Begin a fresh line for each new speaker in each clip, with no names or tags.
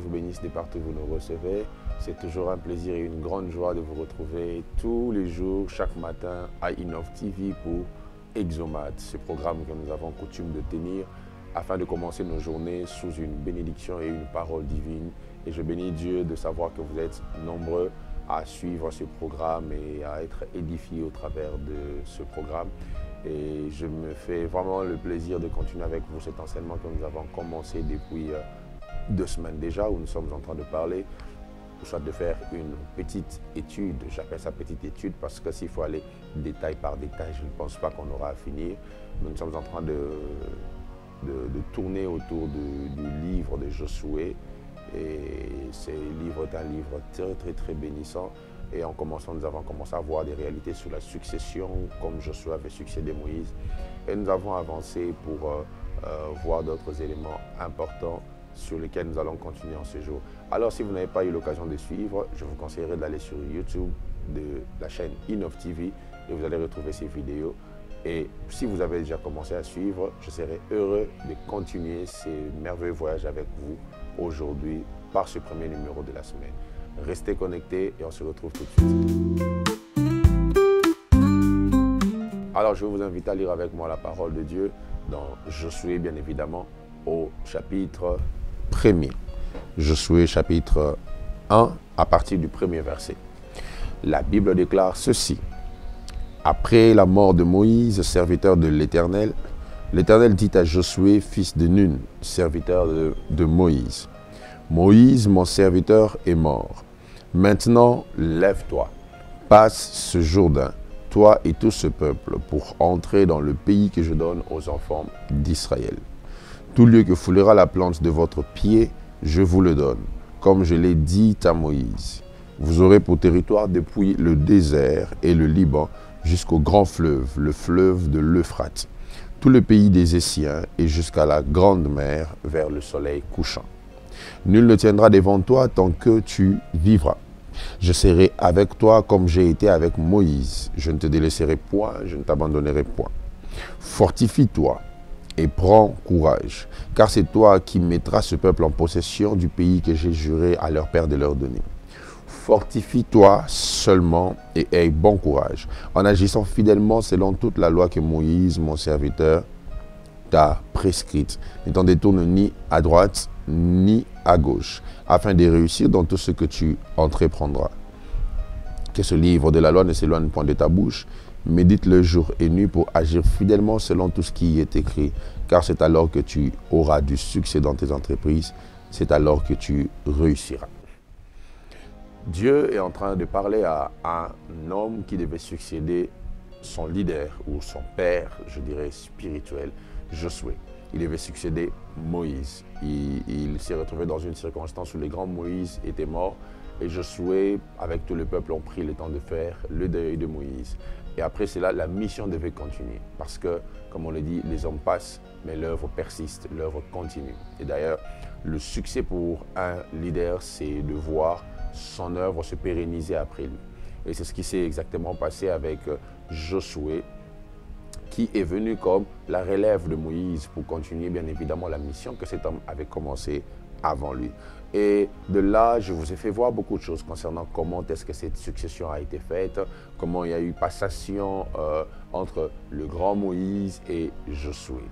vous bénisse de partout où vous nous recevez. C'est toujours un plaisir et une grande joie de vous retrouver tous les jours, chaque matin à Innov TV pour Exomat, ce programme que nous avons coutume de tenir afin de commencer nos journées sous une bénédiction et une parole divine. Et je bénis Dieu de savoir que vous êtes nombreux à suivre ce programme et à être édifiés au travers de ce programme. Et je me fais vraiment le plaisir de continuer avec vous cet enseignement que nous avons commencé depuis 2 semaines déjà, où nous sommes en train de parler, soit de faire une petite étude. J'appelle ça petite étude parce que s'il faut aller détail par détail, je ne pense pas qu'on aura à finir. Nous sommes en train de tourner autour du livre de Josué. Et ce livre est un livre très bénissant. Et en commençant, nous avons commencé à voir des réalités sur la succession, comme Josué avait succédé Moïse. Et nous avons avancé pour voir d'autres éléments importants sur lesquels nous allons continuer en ce jour. Alors, si vous n'avez pas eu l'occasion de suivre, je vous conseillerais d'aller sur YouTube de la chaîne Innov TV et vous allez retrouver ces vidéos. Et si vous avez déjà commencé à suivre, je serai heureux de continuer ces merveilleux voyages avec vous aujourd'hui par ce premier numéro de la semaine. Restez connectés et on se retrouve tout de suite. Alors, je vais vous inviter à lire avec moi la parole de Dieu dans Josué, bien évidemment, au chapitre 1er. Josué, chapitre 1, à partir du premier verset. La Bible déclare ceci. Après la mort de Moïse, serviteur de l'Éternel, l'Éternel dit à Josué, fils de Nun, serviteur de Moïse, « Moïse, mon serviteur, est mort. Maintenant, lève-toi, passe ce Jourdain, toi et tout ce peuple, pour entrer dans le pays que je donne aux enfants d'Israël. Tout lieu que foulera la plante de votre pied, je vous le donne, comme je l'ai dit à Moïse. Vous aurez pour territoire depuis le désert et le Liban jusqu'au grand fleuve, le fleuve de l'Euphrate, tout le pays des Essiens et jusqu'à la grande mer vers le soleil couchant. Nul ne tiendra devant toi tant que tu vivras. Je serai avec toi comme j'ai été avec Moïse. Je ne te délaisserai point, je ne t'abandonnerai point. Fortifie-toi et prends courage, car c'est toi qui mettras ce peuple en possession du pays que j'ai juré à leur père de leur donner. Fortifie-toi seulement et aie bon courage, en agissant fidèlement selon toute la loi que Moïse, mon serviteur, t'a prescrite. Ne t'en détourne ni à droite, ni à gauche, afin de réussir dans tout ce que tu entreprendras. Que ce livre de la loi ne s'éloigne point de ta bouche, médite-le jour et nuit pour agir fidèlement selon tout ce qui y est écrit, car c'est alors que tu auras du succès dans tes entreprises, c'est alors que tu réussiras. Dieu est en train de parler à un homme qui devait succéder son leader ou son père, je dirais spirituel, Josué. Il devait succéder Moïse. Il s'est retrouvé dans une circonstance où le grand Moïse était mort et Josué, avec tout le peuple, ont pris le temps de faire le deuil de Moïse. Et après cela, la mission devait continuer parce que, comme on le dit, les hommes passent, mais l'œuvre persiste, l'œuvre continue. Et d'ailleurs, le succès pour un leader, c'est de voir son œuvre se pérenniser après lui. Et c'est ce qui s'est exactement passé avec Josué, qui est venu comme la relève de Moïse pour continuer bien évidemment la mission que cet homme avait commencé avant lui. Et de là, je vous ai fait voir beaucoup de choses concernant comment est-ce que cette succession a été faite, comment il y a eu passation entre le grand Moïse et Josué.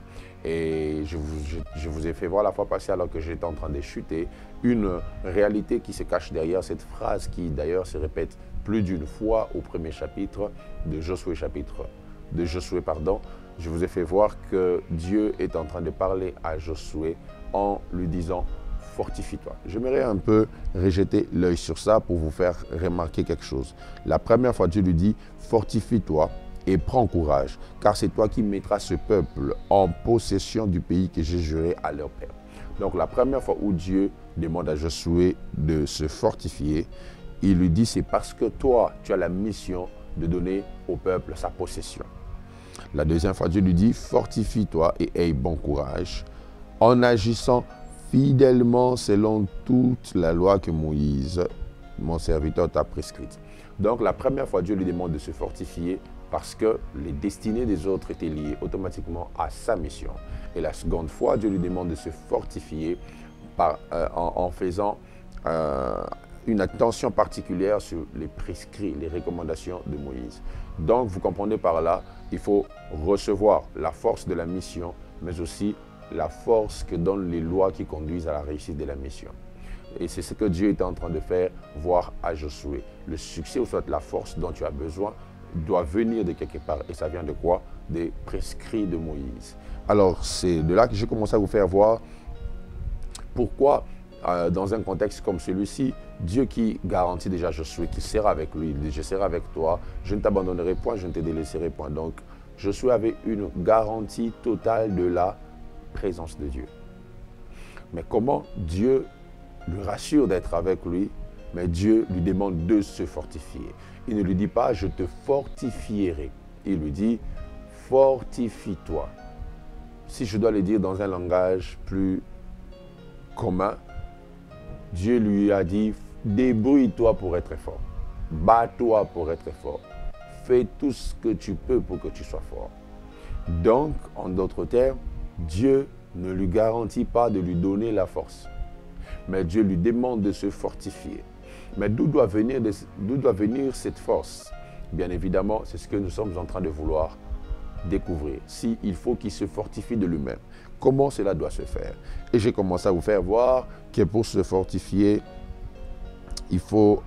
Et je vous ai fait voir la fois passée, alors que j'étais en train de chuter, une réalité qui se cache derrière cette phrase qui d'ailleurs se répète plus d'une fois au premier chapitre de Josué, Je vous ai fait voir que Dieu est en train de parler à Josué en lui disant « Fortifie-toi ». J'aimerais un peu rejeter l'œil sur ça pour vous faire remarquer quelque chose. La première fois, Dieu lui dit « Fortifie-toi ». Et prends courage, car c'est toi qui mettras ce peuple en possession du pays que j'ai juré à leur père. Donc la première fois où Dieu demande à Josué de se fortifier, il lui dit c'est parce que toi, tu as la mission de donner au peuple sa possession. La deuxième fois, Dieu lui dit fortifie-toi et aie bon courage en agissant fidèlement selon toute la loi que Moïse, mon serviteur, t'a prescrite. Donc la première fois, Dieu lui demande de se fortifier parce que les destinées des autres étaient liées automatiquement à sa mission. Et la seconde fois, Dieu lui demande de se fortifier en faisant une attention particulière sur les prescrits, les recommandations de Moïse. Donc, vous comprenez par là, il faut recevoir la force de la mission, mais aussi la force que donnent les lois qui conduisent à la réussite de la mission. Et c'est ce que Dieu est en train de faire voir à Josué. Le succès, ou soit la force dont tu as besoin, doit venir de quelque part. Et ça vient de quoi? Des prescrits de Moïse. Alors, c'est de là que j'ai commencé à vous faire voir pourquoi, dans un contexte comme celui-ci, Dieu qui garantit déjà Josué, qui sera avec lui, il dit, je serai avec toi, je ne t'abandonnerai point, je ne te délaisserai point. Donc, Josué avait une garantie totale de la présence de Dieu. Mais comment Dieu lui rassure d'être avec lui, mais Dieu lui demande de se fortifier. Il ne lui dit pas, je te fortifierai. Il lui dit, fortifie-toi. Si je dois le dire dans un langage plus commun, Dieu lui a dit, débrouille-toi pour être fort. Bats-toi pour être fort. Fais tout ce que tu peux pour que tu sois fort. Donc, en d'autres termes, Dieu ne lui garantit pas de lui donner la force. Mais Dieu lui demande de se fortifier. Mais d'où doit venir cette force? Bien évidemment, c'est ce que nous sommes en train de vouloir découvrir. S'il faut qu'il se fortifie de lui-même, comment cela doit se faire? Et j'ai commencé à vous faire voir que pour se fortifier, il faut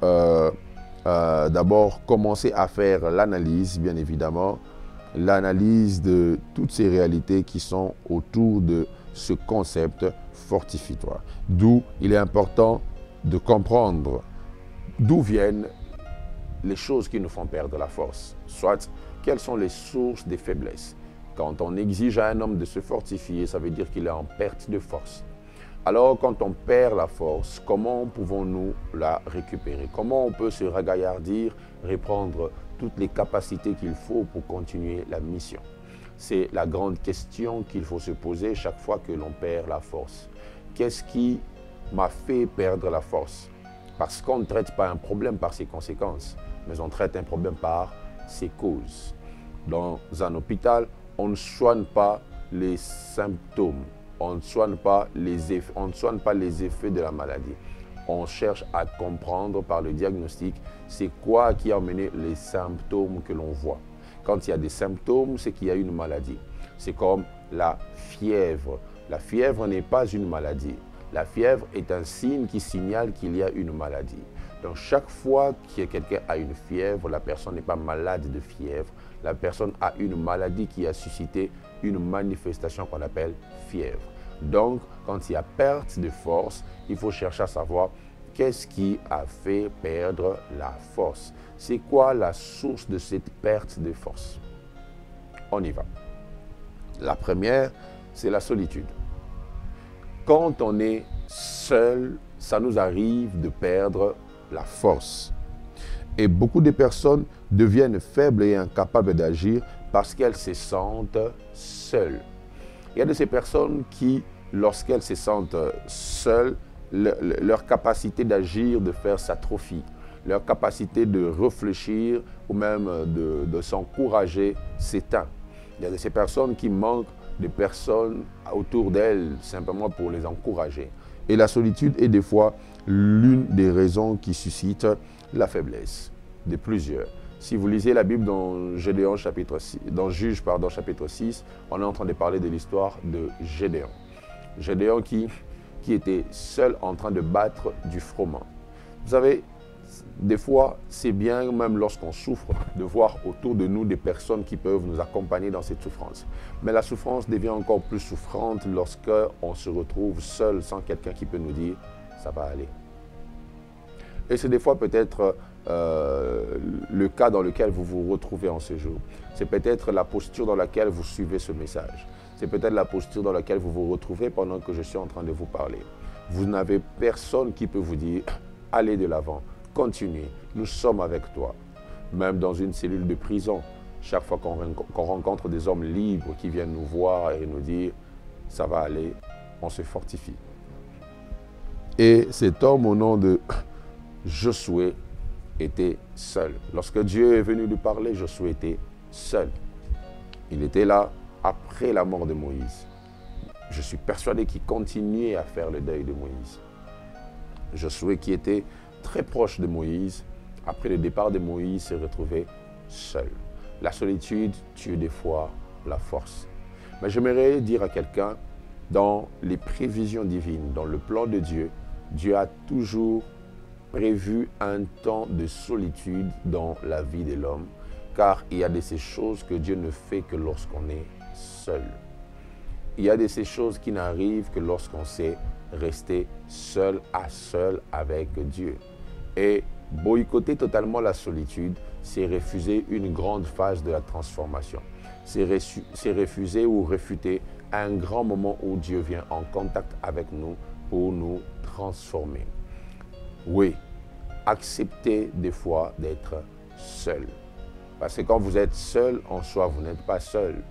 d'abord commencer à faire l'analyse, bien évidemment, l'analyse de toutes ces réalités qui sont autour de ce concept fortifie-toi. D'où il est important de comprendre d'où viennent les choses qui nous font perdre la force. Soit, quelles sont les sources des faiblesses. Quand on exige à un homme de se fortifier, ça veut dire qu'il est en perte de force. Alors, quand on perd la force, comment pouvons-nous la récupérer? Comment on peut se ragaillardir, reprendre toutes les capacités qu'il faut pour continuer la mission? C'est la grande question qu'il faut se poser chaque fois que l'on perd la force. Qu'est-ce qui m'a fait perdre la force? Parce qu'on ne traite pas un problème par ses conséquences, mais on traite un problème par ses causes. Dans un hôpital, on ne soigne pas les symptômes, on ne soigne pas les effets de la maladie. On cherche à comprendre par le diagnostic c'est quoi qui a amené les symptômes que l'on voit. Quand il y a des symptômes, c'est qu'il y a une maladie. C'est comme la fièvre. La fièvre n'est pas une maladie. La fièvre est un signe qui signale qu'il y a une maladie. Donc chaque fois que quelqu'un a une fièvre, la personne n'est pas malade de fièvre. La personne a une maladie qui a suscité une manifestation qu'on appelle fièvre. Donc, quand il y a perte de force, il faut chercher à savoir qu'est-ce qui a fait perdre la force. C'est quoi la source de cette perte de force? On y va. La première, c'est la solitude. Quand on est seul, ça nous arrive de perdre la force. Et beaucoup de personnes deviennent faibles et incapables d'agir parce qu'elles se sentent seules. Il y a de ces personnes qui, lorsqu'elles se sentent seules, leur capacité d'agir, de faire s'atrophie. Leur capacité de réfléchir ou même de s'encourager s'éteint. Il y a de ces personnes qui manquent de personnes autour d'elles simplement pour les encourager. Et la solitude est des fois l'une des raisons qui suscite la faiblesse de plusieurs. Si vous lisez la Bible dans Gédéon chapitre 6, dans Juge chapitre 6, on est en train de parler de l'histoire de Gédéon. Gédéon qui était seul en train de battre du froment. Vous savez, des fois, c'est bien, même lorsqu'on souffre, de voir autour de nous des personnes qui peuvent nous accompagner dans cette souffrance. Mais la souffrance devient encore plus souffrante lorsqu'on se retrouve seul, sans quelqu'un qui peut nous dire « ça va aller ». Et c'est des fois peut-être le cas dans lequel vous vous retrouvez en ce jour. C'est peut-être la posture dans laquelle vous suivez ce message. C'est peut-être la posture dans laquelle vous vous retrouvez pendant que je suis en train de vous parler. Vous n'avez personne qui peut vous dire « allez de l'avant ». Continuez, nous sommes avec toi. Même dans une cellule de prison, chaque fois qu'on rencontre des hommes libres qui viennent nous voir et nous dire « ça va aller », on se fortifie. Et cet homme au nom de Josué était seul. Lorsque Dieu est venu lui parler, Josué était seul. Il était là après la mort de Moïse. Je suis persuadé qu'il continuait à faire le deuil de Moïse. Josué, qui était très proche de Moïse, après le départ de Moïse, s'est retrouvé seul. La solitude tue des fois la force. Mais j'aimerais dire à quelqu'un, dans les prévisions divines, dans le plan de Dieu, Dieu a toujours prévu un temps de solitude dans la vie de l'homme, car il y a de ces choses que Dieu ne fait que lorsqu'on est seul. Il y a de ces choses qui n'arrivent que lorsqu'on sait rester seul à seul avec Dieu. Et boycotter totalement la solitude, c'est refuser une grande phase de la transformation. C'est refuser ou refuter un grand moment où Dieu vient en contact avec nous pour nous transformer. Oui, acceptez des fois d'être seul. Parce que quand vous êtes seul, en soi, vous n'êtes pas seul.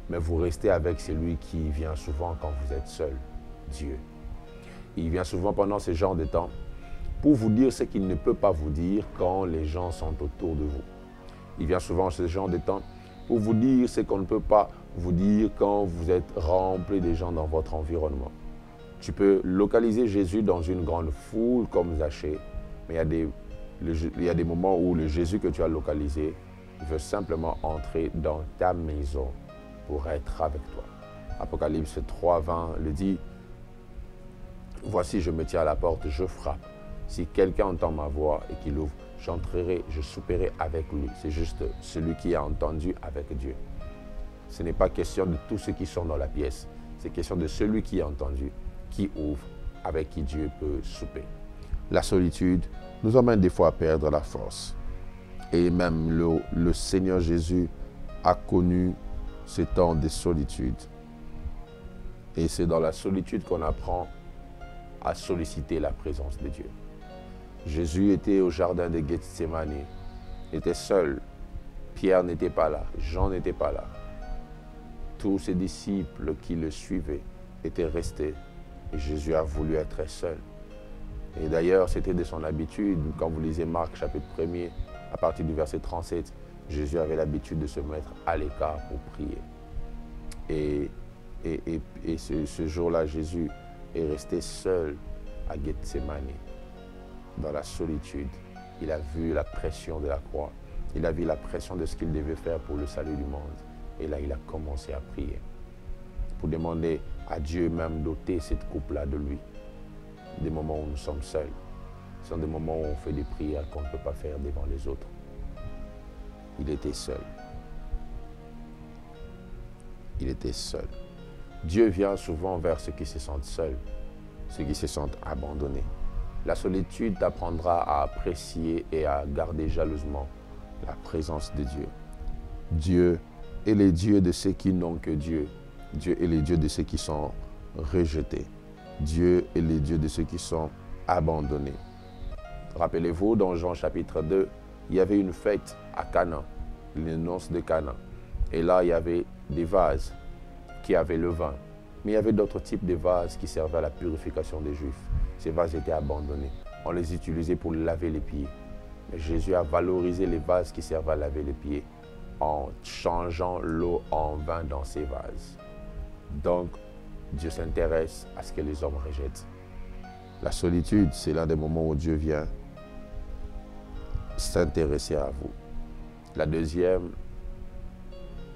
Mais vous restez avec celui qui vient souvent quand vous êtes seul, Dieu. Il vient souvent pendant ce genre de temps pour vous dire ce qu'il ne peut pas vous dire quand les gens sont autour de vous. Il vient souvent ce genre de temps pour vous dire ce qu'on ne peut pas vous dire quand vous êtes rempli de gens dans votre environnement. Tu peux localiser Jésus dans une grande foule comme Zachée, mais il y a des moments où le Jésus que tu as localisé veut simplement entrer dans ta maison pour être avec toi. Apocalypse 3, 20 le dit, « Voici, je me tiens à la porte, je frappe. Si quelqu'un entend ma voix et qu'il ouvre, j'entrerai, je souperai avec lui. » C'est juste celui qui a entendu avec Dieu. Ce n'est pas question de tous ceux qui sont dans la pièce. C'est question de celui qui a entendu, qui ouvre, avec qui Dieu peut souper. La solitude nous emmène des fois à perdre la force. Et même le Seigneur Jésus a connu ces temps de solitude. Et c'est dans la solitude qu'on apprend à solliciter la présence de Dieu. Jésus était au jardin de Gethsémani, était seul. Pierre n'était pas là, Jean n'était pas là. Tous ses disciples qui le suivaient étaient restés et Jésus a voulu être seul. Et d'ailleurs, c'était de son habitude, quand vous lisez Marc chapitre 1er, à partir du verset 37, Jésus avait l'habitude de se mettre à l'écart pour prier. Et ce jour-là, Jésus est resté seul à Gethsémani, dans la solitude. Il a vu la pression de la croix. Il a vu la pression de ce qu'il devait faire pour le salut du monde. Et là, il a commencé à prier pour demander à Dieu même d'ôter cette coupe-là de lui. Des moments où nous sommes seuls. Ce sont des moments où on fait des prières qu'on ne peut pas faire devant les autres. Il était seul. Il était seul. Dieu vient souvent vers ceux qui se sentent seuls, ceux qui se sentent abandonnés. La solitude t'apprendra à apprécier et à garder jalousement la présence de Dieu. Dieu est le Dieu de ceux qui n'ont que Dieu. Dieu est le Dieu de ceux qui sont rejetés. Dieu est le Dieu de ceux qui sont abandonnés. Rappelez-vous, dans Jean chapitre 2, il y avait une fête à Cana, les noces de Cana. Et là, il y avait des vases qui avaient le vin. Mais il y avait d'autres types de vases qui servaient à la purification des Juifs. Ces vases étaient abandonnés. On les utilisait pour laver les pieds. Mais Jésus a valorisé les vases qui servaient à laver les pieds en changeant l'eau en vin dans ces vases. Donc, Dieu s'intéresse à ce que les hommes rejettent. La solitude, c'est l'un des moments où Dieu vient s'intéresser à vous. La deuxième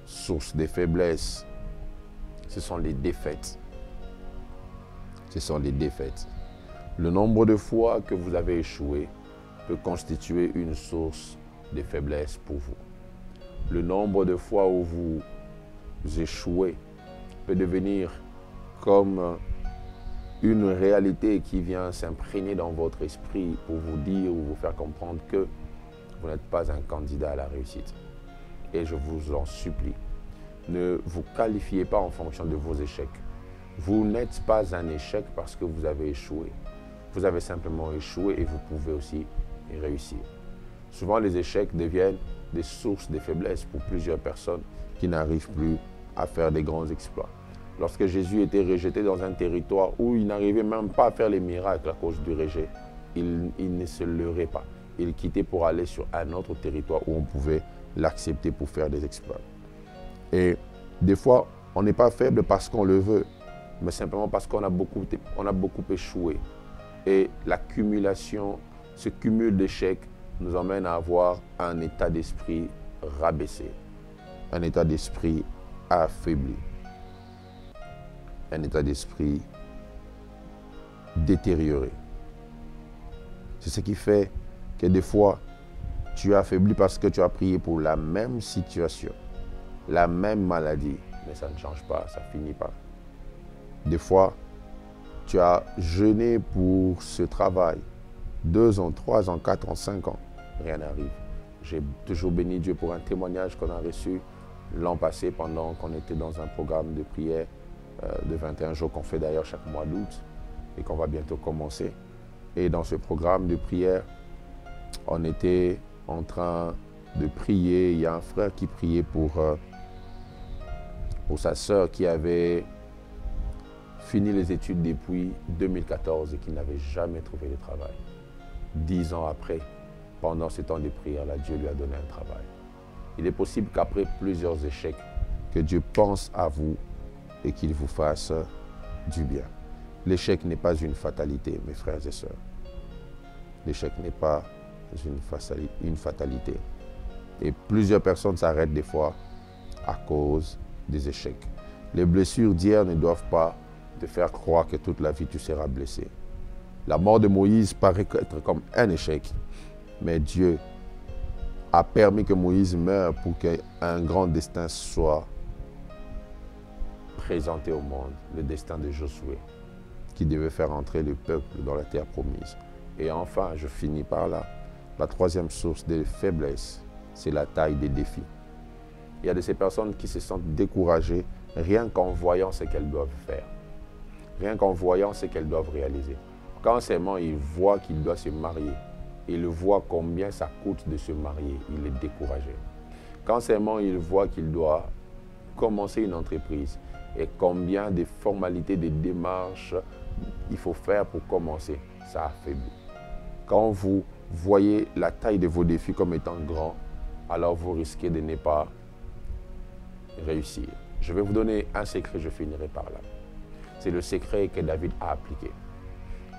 source des faiblesses, ce sont les défaites. Ce sont les défaites. Le nombre de fois que vous avez échoué peut constituer une source de faiblesse pour vous. Le nombre de fois où vous échouez peut devenir comme une réalité qui vient s'imprégner dans votre esprit pour vous dire ou vous faire comprendre que vous n'êtes pas un candidat à la réussite. Et je vous en supplie, ne vous qualifiez pas en fonction de vos échecs. Vous n'êtes pas un échec parce que vous avez échoué. Vous avez simplement échoué et vous pouvez aussi réussir. Souvent, les échecs deviennent des sources de faiblesse pour plusieurs personnes qui n'arrivent plus à faire des grands exploits. Lorsque Jésus était rejeté dans un territoire où il n'arrivait même pas à faire les miracles à cause du rejet, il ne se leurrait pas. Il quittait pour aller sur un autre territoire où on pouvait l'accepter pour faire des exploits. Et des fois, on n'est pas faible parce qu'on le veut, mais simplement parce qu'on a beaucoup échoué. Et l'accumulation, ce cumul d'échecs nous emmène à avoir un état d'esprit rabaissé, un état d'esprit affaibli, un état d'esprit détérioré. C'est ce qui fait que des fois, tu es affaibli parce que tu as prié pour la même situation, la même maladie, mais ça ne change pas, ça ne finit pas. Des fois, tu as jeûné pour ce travail, 2 ans, 3 ans, 4 ans, 5 ans, rien n'arrive. J'ai toujours béni Dieu pour un témoignage qu'on a reçu l'an passé pendant qu'on était dans un programme de prière de 21 jours qu'on fait d'ailleurs chaque mois d'août et qu'on va bientôt commencer. Et dans ce programme de prière, on était en train de prier. Il y a un frère qui priait pour sa sœur qui avait fini les études depuis 2014 et qui n'avait jamais trouvé de travail. 10 ans après, pendant ce temps de prière-là, Dieu lui a donné un travail. Il est possible qu'après plusieurs échecs, que Dieu pense à vous et qu'il vous fasse du bien. L'échec n'est pas une fatalité, mes frères et sœurs. L'échec n'est pas une fatalité. Et plusieurs personnes s'arrêtent des fois à cause des échecs. Les blessures d'hier ne doivent pas te faire croire que toute la vie tu seras blessé. La mort de Moïse paraît être comme un échec, mais Dieu a permis que Moïse meure pour qu'un grand destin soit présenté au monde, le destin de Josué, qui devait faire entrer le peuple dans la terre promise. Et enfin, je finis par là, la troisième source de faiblesse, c'est la taille des défis. Il y a de ces personnes qui se sentent découragées rien qu'en voyant ce qu'elles doivent faire, rien qu'en voyant ce qu'elles doivent réaliser. Quand seulement il voit qu'il doit se marier, il voit combien ça coûte de se marier, il est découragé. Quand seulement il voit qu'il doit commencer une entreprise et combien de formalités, de démarches il faut faire pour commencer, ça affaiblit. Quand vous voyez la taille de vos défis comme étant grand, alors vous risquez de ne pas réussir. Je vais vous donner un secret, je finirai par là. C'est le secret que David a appliqué.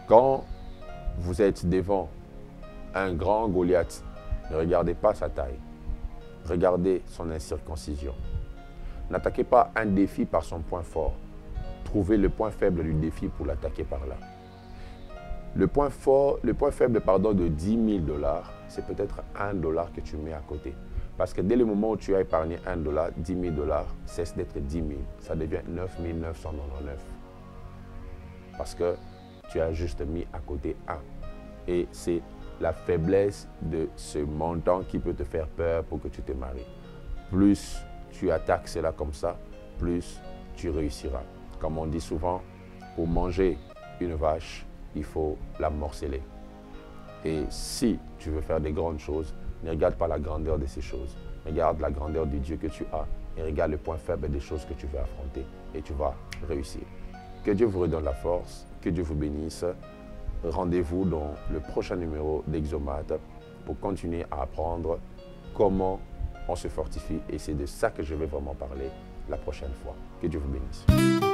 Quand vous êtes devant un grand Goliath, ne regardez pas sa taille, regardez son incirconcision. N'attaquez pas un défi par son point fort. Trouvez le point faible du défi pour l'attaquer par là. Le point faible de 10 000 $, c'est peut-être $1 que tu mets à côté. Parce que dès le moment où tu as épargné $1, 10 000 $ cesse d'être 10 000. Ça devient 9 999. Parce que tu as juste mis à côté 1. Et c'est la faiblesse de ce montant qui peut te faire peur pour que tu te maries. Plus tu attaques cela comme ça, plus tu réussiras. Comme on dit souvent, pour manger une vache, il faut la morceler. Et si tu veux faire des grandes choses, ne regarde pas la grandeur de ces choses. Regarde la grandeur du Dieu que tu as et regarde le point faible des choses que tu veux affronter et tu vas réussir. Que Dieu vous redonne la force, que Dieu vous bénisse. Rendez-vous dans le prochain numéro d'Exomate pour continuer à apprendre comment on se fortifie et c'est de ça que je vais vraiment parler la prochaine fois. Que Dieu vous bénisse.